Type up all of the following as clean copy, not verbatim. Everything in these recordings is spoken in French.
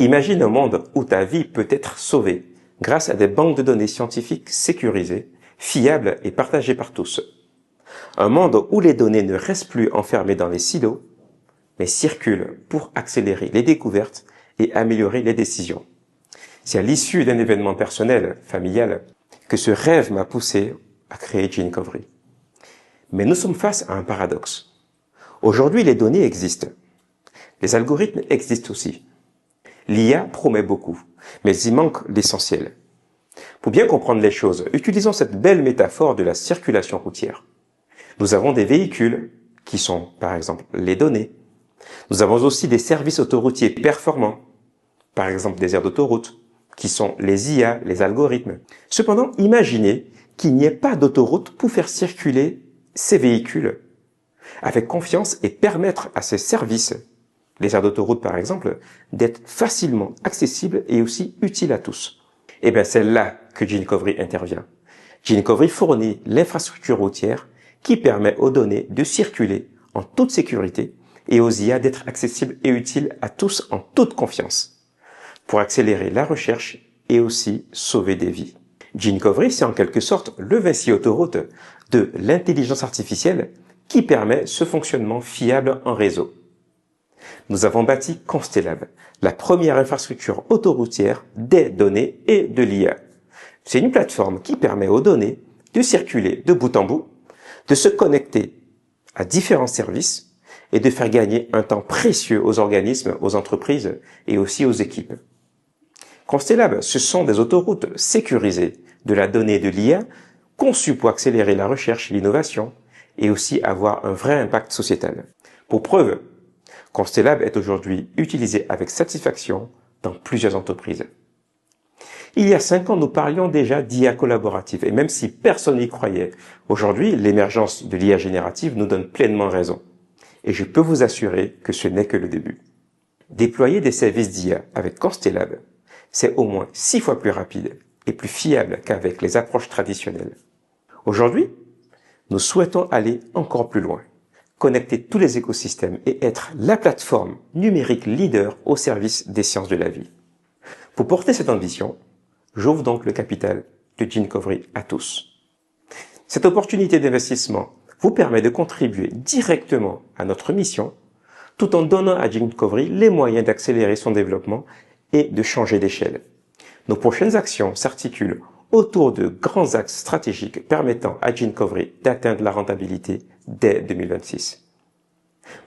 Imagine un monde où ta vie peut être sauvée grâce à des banques de données scientifiques sécurisées, fiables et partagées par tous. Un monde où les données ne restent plus enfermées dans les silos, mais circulent pour accélérer les découvertes et améliorer les décisions. C'est à l'issue d'un événement personnel, familial, que ce rêve m'a poussé à créer Ginkgovery. Mais nous sommes face à un paradoxe. Aujourd'hui, les données existent. Les algorithmes existent aussi. L'IA promet beaucoup, mais il manque l'essentiel. Pour bien comprendre les choses, utilisons cette belle métaphore de la circulation routière. Nous avons des véhicules, qui sont par exemple les données. Nous avons aussi des services autoroutiers performants, par exemple des aires d'autoroute, qui sont les IA, les algorithmes. Cependant, imaginez qu'il n'y ait pas d'autoroute pour faire circuler ces véhicules avec confiance et permettre à ces services, les aires d'autoroute par exemple, d'être facilement accessibles et aussi utiles à tous. Et bien c'est là que Ginkgovery intervient. Ginkgovery fournit l'infrastructure routière qui permet aux données de circuler en toute sécurité et aux IA d'être accessibles et utiles à tous en toute confiance, pour accélérer la recherche et aussi sauver des vies. Ginkgovery, c'est en quelque sorte le Vinci autoroute de l'intelligence artificielle qui permet ce fonctionnement fiable en réseau. Nous avons bâti Constelab, la première infrastructure autoroutière des données et de l'IA. C'est une plateforme qui permet aux données de circuler de bout en bout, de se connecter à différents services et de faire gagner un temps précieux aux organismes, aux entreprises et aussi aux équipes. Constelab, ce sont des autoroutes sécurisées de la donnée et de l'IA conçues pour accélérer la recherche et l'innovation et aussi avoir un vrai impact sociétal. Pour preuve, Constelab est aujourd'hui utilisé avec satisfaction dans plusieurs entreprises. Il y a 5 ans, nous parlions déjà d'IA collaborative et même si personne n'y croyait, aujourd'hui, l'émergence de l'IA générative nous donne pleinement raison. Et je peux vous assurer que ce n'est que le début. Déployer des services d'IA avec Constelab, c'est au moins 6 fois plus rapide et plus fiable qu'avec les approches traditionnelles. Aujourd'hui, nous souhaitons aller encore plus loin, connecter tous les écosystèmes et être la plateforme numérique leader au service des sciences de la vie. Pour porter cette ambition, j'ouvre donc le capital de Ginkgovery à tous. Cette opportunité d'investissement vous permet de contribuer directement à notre mission, tout en donnant à Ginkgovery les moyens d'accélérer son développement et de changer d'échelle. Nos prochaines actions s'articulent autour de grands axes stratégiques permettant à Ginkgovery d'atteindre la rentabilité dès 2026.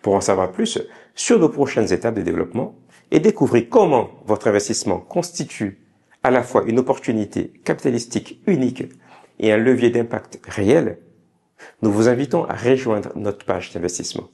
Pour en savoir plus sur nos prochaines étapes de développement et découvrir comment votre investissement constitue à la fois une opportunité capitalistique unique et un levier d'impact réel, nous vous invitons à rejoindre notre page d'investissement.